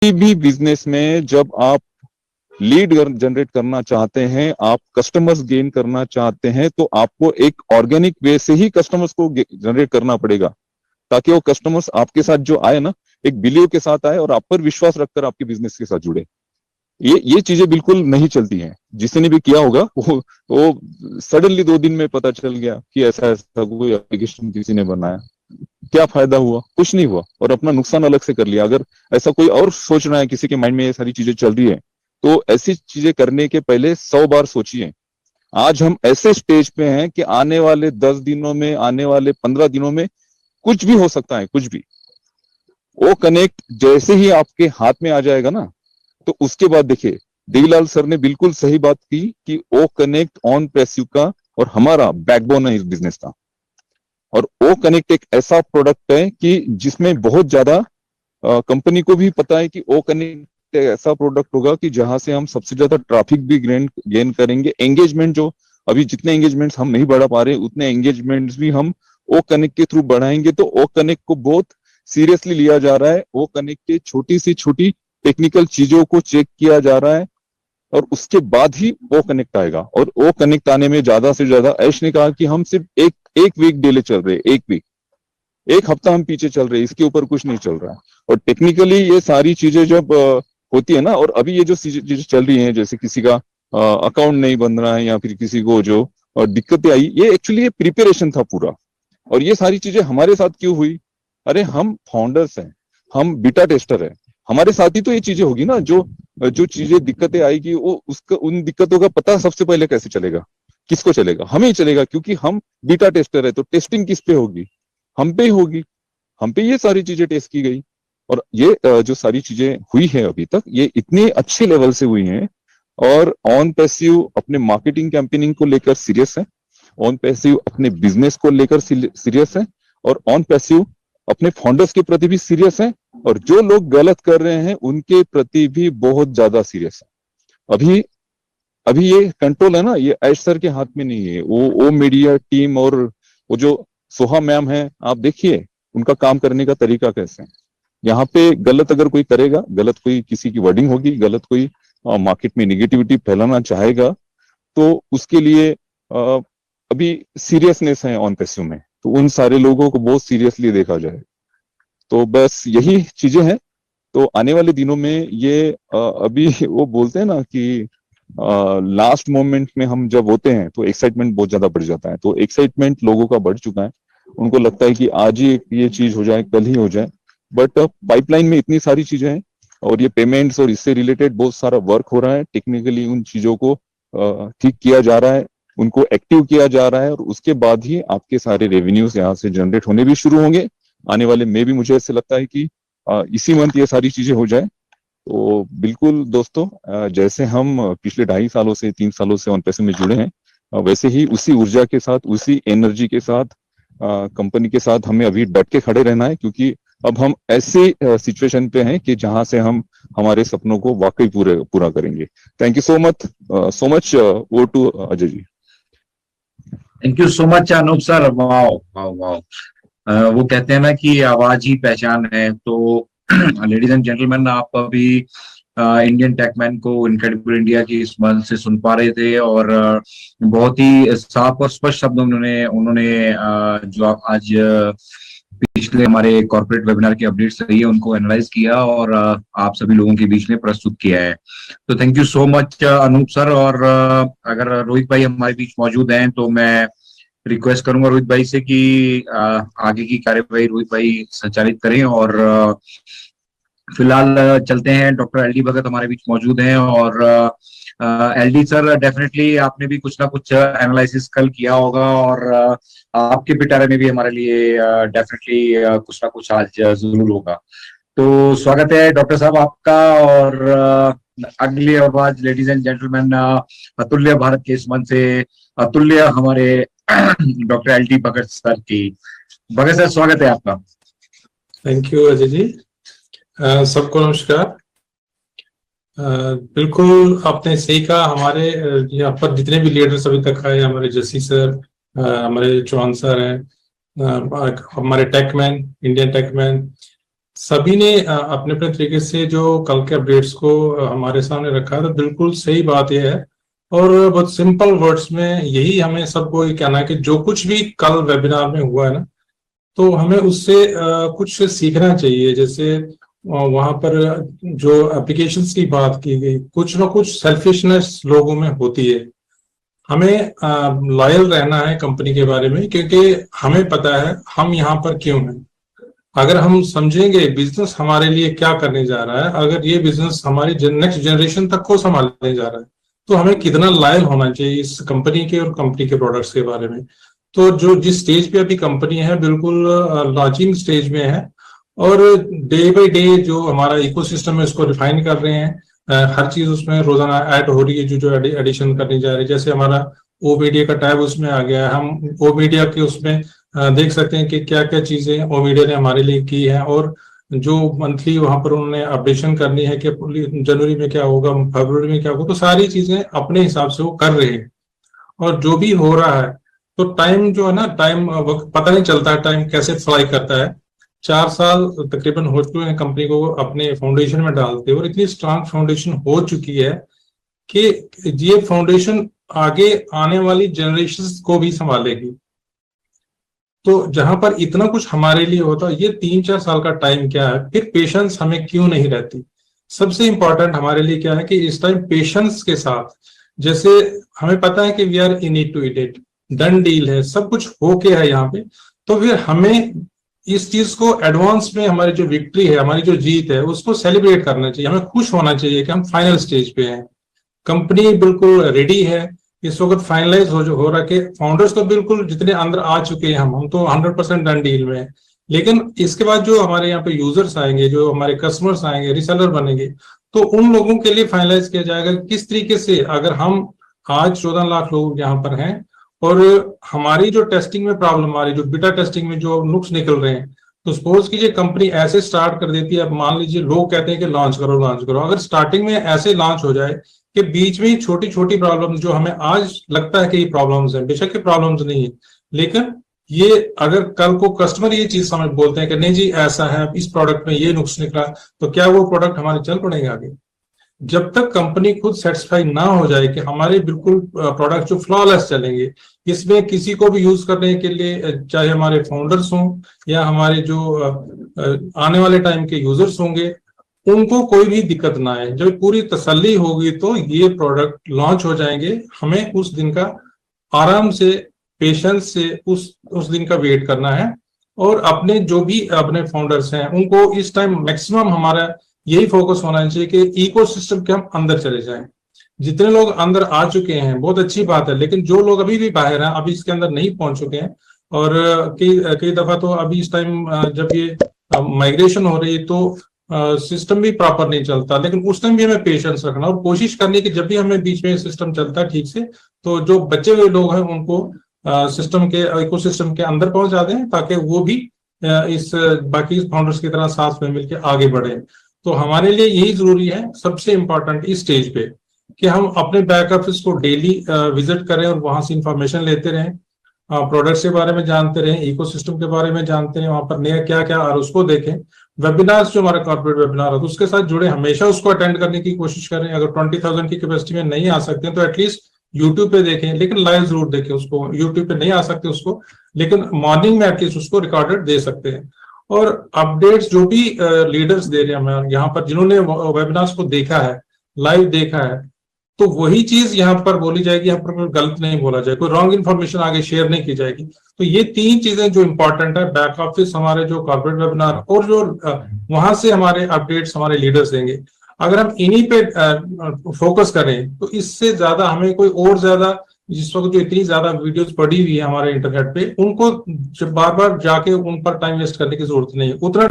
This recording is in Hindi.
किसी भी बिजनेस में जब आप लीड जनरेट करना चाहते हैं, आप कस्टमर्स गेन करना चाहते हैं, तो आपको एक ऑर्गेनिक वे से ही कस्टमर्स को जनरेट करना पड़ेगा, ताकि वो कस्टमर्स आपके साथ जो आए ना, एक बिलीव के साथ आए और आप पर विश्वास रखकर आपके बिजनेस के साथ जुड़े। ये चीजें बिल्कुल नहीं चलती हैं। जिसने भी किया होगा वो सडनली 2 दिन में पता चल गया कि ऐसा ऐसा कोई एप्लीकेशन किसी ने बनाया, क्या फायदा हुआ? कुछ नहीं हुआ, और अपना नुकसान अलग से कर लिया। अगर ऐसा कोई और सोच रहा है, किसी के माइंड में ये सारी चीजें चल रही है, तो ऐसी चीजें करने के पहले 100 बार सोचिए। आज हम ऐसे स्टेज पे हैं कि आने वाले 10 दिनों में, आने वाले 15 दिनों में कुछ भी हो सकता है, कुछ भी। वो कनेक्ट जैसे ही आपके हाथ में आ जाएगा ना, तो उसके बाद देखिए, देवीलाल सर ने बिल्कुल सही बात की कि ओ कनेक्ट ऑन पैसिव का और हमारा बैकबोन है इस बिजनेस का। और ओ कनेक्ट एक ऐसा प्रोडक्ट है कि जिसमें बहुत ज्यादा कंपनी को भी पता है कि ओ कनेक्ट ऐसा प्रोडक्ट होगा कि जहां से हम सबसे ज्यादा ट्रैफिक भी गेन करेंगे। एंगेजमेंट जो अभी जितने एंगेजमेंट्स हम नहीं बढ़ा पा रहे, उतने एंगेजमेंट्स भी हम ओ कनेक्ट के थ्रू बढ़ाएंगे। तो ओ कनेक्ट को बहुत सीरियसली लिया जा रहा है। ओ कनेक्ट के छोटी सी छोटी टेक्निकल चीजों को चेक किया जा रहा है, और उसके बाद ही ओ कनेक्ट आएगा। और ओ कनेक्ट आने में ज्यादा से ज्यादा, ऐश ने कहा कि हम सिर्फ एक वीक डिले चल रहे, एक वीक, एक हफ्ता हम पीछे चल रहे, इसके ऊपर कुछ नहीं चल रहा है। और टेक्निकली ये सारी चीजें जब होती है ना, और अभी ये जो चीजें चल रही हैं, जैसे किसी का अकाउंट नहीं बन रहा है, या फिर किसी को जो दिक्कतें आई, ये एक्चुअली प्रिपरेशन था पूरा। और ये सारी चीजें हमारे साथ क्यों हुई? अरे हम फाउंडर्स हैं, हम बीटा टेस्टर हैं, हमारे साथ ही तो ये चीजें होगी ना। जो जो चीजें दिक्कतें आएगी, वो उसका, उन दिक्कतों का पता सबसे पहले कैसे चलेगा? किसको चलेगा? हमें ही चलेगा, क्योंकि हम बीटा टेस्टर है। तो टेस्टिंग किस पे होगी? हम पे ही होगी। हम पे ये सारी चीजें टेस्ट की गई। और ये जो सारी चीजें हुई है अभी तक, ये इतने अच्छे लेवल से हुई हैं। और ऑन पैसिव अपने मार्केटिंग कैंपेनिंग को लेकर सीरियस है, ऑन पैसिव अपने बिजनेस को लेकर सीरियस है, और ऑन पैसिव अपने फाउंडर्स के प्रति भी सीरियस है, और जो लोग गलत कर रहे हैं उनके प्रति भी बहुत ज्यादा सीरियस है। अभी अभी ये कंट्रोल है ना, ये ऐश सर के हाथ में नहीं है। वो मीडिया टीम और वो जो सोहा मैम है, आप देखिए उनका काम करने का तरीका कैसे है। यहाँ पे गलत अगर कोई करेगा, गलत कोई किसी की वर्डिंग होगी, गलत कोई मार्केट में निगेटिविटी फैलाना चाहेगा, तो उसके लिए अभी सीरियसनेस है ऑन पैसिव में। तो उन सारे लोगों को बहुत सीरियसली देखा जाए। तो बस यही चीजें हैं। तो आने वाले दिनों में ये अभी वो बोलते हैं ना कि लास्ट मोमेंट में हम जब होते हैं तो एक्साइटमेंट बहुत ज्यादा बढ़ जाता है। तो एक्साइटमेंट लोगों का बढ़ चुका है। उनको लगता है कि आज ही ये चीज हो जाए, कल ही हो जाए। बट पाइपलाइन में इतनी सारी चीजें हैं, और ये पेमेंट्स और इससे रिलेटेड बहुत सारा वर्क हो रहा है। टेक्निकली उन चीजों को ठीक किया जा रहा है, उनको एक्टिव किया जा रहा है, और उसके बाद ही आपके सारे रेवेन्यूज यहाँ से जनरेट होने भी शुरू होंगे आने वाले में भी। मुझे ऐसे लगता है कि इसी मंथ ये सारी चीजें हो जाए। तो बिल्कुल दोस्तों, जैसे हम पिछले 2.5 सालों से 3 सालों से ऑन पैसे में जुड़े हैं, वैसे ही उसी ऊर्जा के साथ, उसी एनर्जी के साथ कंपनी के साथ हमें अभी डट के खड़े रहना है। क्योंकि अब हम ऐसी सिचुएशन पे हैं कि जहां से हम हमारे सपनों को वाकई पूरा करेंगे। Thank you so much. वो to Ajay ji. Thank you so much Anoop sir. Wow wow wow. वो कहते हैं ना कि आवाज ही पहचान है। तो लेडीज एंड जेंटलमैन, आप अभी इंडियन टेकमैन को इनक्रेडिबल इंडिया की इस मंच से सुन पा रहे थे, और बहुत ही साफ और स्पष्ट शब्दों में उन्होंने जो आज पिछले हमारे कॉर्पोरेट वेबिनार की अपडेट्स रही है उनको एनालाइज किया, और आप सभी लोगों के बीच में प्रस्तुत किया है। तो thank you so much Anoop sir. और अगर रोहित भाई हमारे बीच मौजूद हैं तो मैं रिक्वेस्ट करूंगा रोहित भाई से कि आगे की कार्यवाही रोहित भाई संचालित करें। और फिलहाल चलते हैं, डॉक्टर एल डी भगत हमारे बीच मौजूद हैं। और एल डी सर, डेफिनेटली आपने भी कुछ ना कुछ एनालिसिस कल किया होगा, और आपके पिटारे में भी हमारे लिए डेफिनेटली कुछ ना कुछ आज जरूर होगा। तो स्वागत है डॉक्टर साहब आपका। और अगली आवाज लेडीज एंड जेंटलमैन, अतुल्य भारत के इस मंच से अतुल्य हमारे डॉक्टर एल डी भगत सर की। भगत सर, स्वागत है आपका। Thank you Ajay ji. सबको नमस्कार। बिल्कुल आपने सही कहा। हमारे यहाँ पर जितने भी लीडर्स अभी तक आए, हमारे जस्सी सर, हमारे चौहान सर हैं, हमारे टेकमैन, इंडियन टेकमैन, सभी ने अपने अपने तरीके से जो कल के अपडेट्स को हमारे सामने रखा है, तो बिल्कुल सही बात यह है। और बहुत सिंपल वर्ड्स में यही हमें सबको ये कहना है कि जो कुछ भी कल वेबिनार में हुआ है ना, तो हमें उससे कुछ सीखना चाहिए। जैसे वहां पर जो एप्लीकेशंस की बात की गई, कुछ ना कुछ सेल्फिशनेस लोगों में होती है। हमें लॉयल रहना है कंपनी के बारे में, क्योंकि हमें पता है हम यहाँ पर क्यों हैं। अगर हम समझेंगे बिजनेस हमारे लिए क्या करने जा रहा है, अगर ये बिजनेस हमारी नेक्स्ट जनरेशन तक को संभालने जा रहा है, तो हमें कितना लॉयल होना चाहिए इस कंपनी के और कंपनी के प्रोडक्ट्स के बारे में। तो जो जिस स्टेज पे अभी कंपनी है, बिल्कुल लॉन्चिंग स्टेज में है, और डे बाय डे जो हमारा इकोसिस्टम है उसको रिफाइन कर रहे हैं। हर चीज उसमें रोजाना ऐड हो रही है, जो एडिशन करनी जा रही है। जैसे हमारा ओ मीडिया का टैब उसमें आ गया है, हम ओ मीडिया के उसमें देख सकते हैं कि क्या क्या चीजें ओ मीडिया ने हमारे लिए की है, और जो मंथली वहां पर उन्होंने अपडेशन करनी है कि जनवरी में क्या होगा, फरवरी में क्या होगा, तो सारी चीजें अपने हिसाब से वो कर रहे हैं। और जो भी हो रहा है, तो टाइम जो है ना, टाइम पता नहीं चलता है टाइम कैसे फ्लाई करता है। 4 साल तकरीबन हो चुके हैं कंपनी को अपने फाउंडेशन में डालते, और इतनी स्ट्रांग फाउंडेशन हो चुकी है कि ये फाउंडेशन आगे आने वाली जनरेशंस को भी संभालेगी। तो जहां पर इतना कुछ हमारे लिए होता है, ये 3-4 साल का टाइम क्या है, फिर पेशेंस हमें क्यों नहीं रहती। सबसे इंपॉर्टेंट हमारे लिए क्या है कि इस टाइम पेशेंस के साथ, जैसे हमें पता है कि we are in it to it it, done deal है, सब कुछ होके है यहाँ पे, तो फिर हमें इस चीज को एडवांस में, हमारी जो विक्ट्री है, हमारी जो जीत है, उसको सेलिब्रेट करना चाहिए। हमें खुश होना चाहिए कि हम फाइनल स्टेज पे हैं, कंपनी बिल्कुल रेडी है, इस वक्त फाइनलाइज हो रहा है। फाउंडर्स तो बिल्कुल जितने अंदर आ चुके हैं, हम तो 100% डन डील में है। लेकिन इसके बाद जो हमारे यहाँ पे यूजर्स आएंगे, जो हमारे कस्टमर्स आएंगे, रिसेलर बनेंगे, तो उन लोगों के लिए फाइनलाइज किया जाएगा किस तरीके से। अगर हम आज 14 लाख लोग यहाँ पर हैं, और हमारी जो टेस्टिंग में प्रॉब्लम आ रही, जो बीटा टेस्टिंग में जो नुक्स निकल रहे हैं, तो सपोज कीजिए कंपनी ऐसे स्टार्ट कर देती है। अब मान लीजिए लोग कहते हैं कि लॉन्च करो लॉन्च करो, अगर स्टार्टिंग में ऐसे लॉन्च हो जाए कि बीच में छोटी छोटी प्रॉब्लम्स, जो हमें आज लगता है कि ये प्रॉब्लम्स हैं, बेशक ये प्रॉब्लम्स नहीं है, लेकिन ये अगर कल को कस्टमर ये चीज समझ बोलते हैं कि नहीं जी ऐसा है, इस प्रोडक्ट में ये नुक्स निकला, तो क्या वो प्रोडक्ट हमारे चल पड़ेगा आगे। जब तक कंपनी खुद सेटिस्फाई ना हो जाए कि हमारे बिल्कुल प्रोडक्ट जो फ्लॉलेस चलेंगे, इसमें किसी को भी यूज करने के लिए, चाहे हमारे फाउंडर्स हों या हमारे जो आने वाले टाइम के यूजर्स होंगे, उनको कोई भी दिक्कत ना आए, जब पूरी तसल्ली होगी तो ये प्रोडक्ट लॉन्च हो जाएंगे। हमें उस दिन का आराम से, पेशेंस से उस दिन का वेट करना है, और अपने जो भी अपने फाउंडर्स हैं उनको इस टाइम मैक्सिमम हमारा यही फोकस होना चाहिए कि इकोसिस्टम के हम अंदर चले जाएं। जितने लोग अंदर आ चुके हैं बहुत अच्छी बात है, लेकिन जो लोग अभी भी बाहर हैं, अभी इसके अंदर नहीं पहुंच चुके हैं, और कई दफा तो अभी इस टाइम जब ये माइग्रेशन हो रही है तो सिस्टम भी प्रॉपर नहीं चलता, लेकिन उस टाइम भी हमें पेशेंस रखना और कोशिश करनी कि जब भी हमें बीच में सिस्टम चलता है ठीक से, तो जो बचे हुए लोग हैं उनको सिस्टम के इकोसिस्टम के अंदर पहुंचा दें, ताकि वो भी इस बाकी फाउंडर्स की तरह साथ में मिलकर आगे बढ़े। तो हमारे लिए यही जरूरी है, सबसे इंपॉर्टेंट इस स्टेज पे, कि हम अपने बैक ऑफिस को डेली विजिट करें और वहां से इंफॉर्मेशन लेते रहें, प्रोडक्ट्स के बारे में जानते रहें, इकोसिस्टम के बारे में जानते रहें, वहां पर नया क्या क्या आ रहा है उसको देखें। वेबिनार्स जो हमारा कॉर्पोरेट वेबिनार है उसके साथ जुड़े, हमेशा उसको अटेंड करने की कोशिश करें। अगर 20,000 की कैपेसिटी में नहीं आ सकते तो एटलीस्ट यूट्यूब पे देखें, लेकिन लाइव जरूर देखें उसको। यूट्यूब पे नहीं आ सकते उसको, लेकिन मॉर्निंग में एटलीस्ट उसको रिकॉर्डेड दे सकते हैं। और अपडेट्स जो भी लीडर्स दे रहे हैं हमें यहाँ पर, जिन्होंने वेबिनार्स को देखा है, लाइव देखा है, तो वही चीज यहाँ पर बोली जाएगी, यहाँ पर कोई गलत नहीं बोला जाए, कोई रॉन्ग इन्फॉर्मेशन आगे शेयर नहीं की जाएगी। तो ये 3 चीजें जो इंपॉर्टेंट है, बैक ऑफिस हमारे जो कॉर्पोरेट वेबिनार, और जो वहां से हमारे अपडेट्स हमारे लीडर्स देंगे, अगर हम इन्हीं पे फोकस करें तो इससे ज्यादा हमें कोई और ज्यादा, जिस वक्त जो इतनी ज्यादा वीडियोस पड़ी हुई है हमारे इंटरनेट पे, उनको बार बार जाके उन पर टाइम वेस्ट करने की जरूरत नहीं है। उतना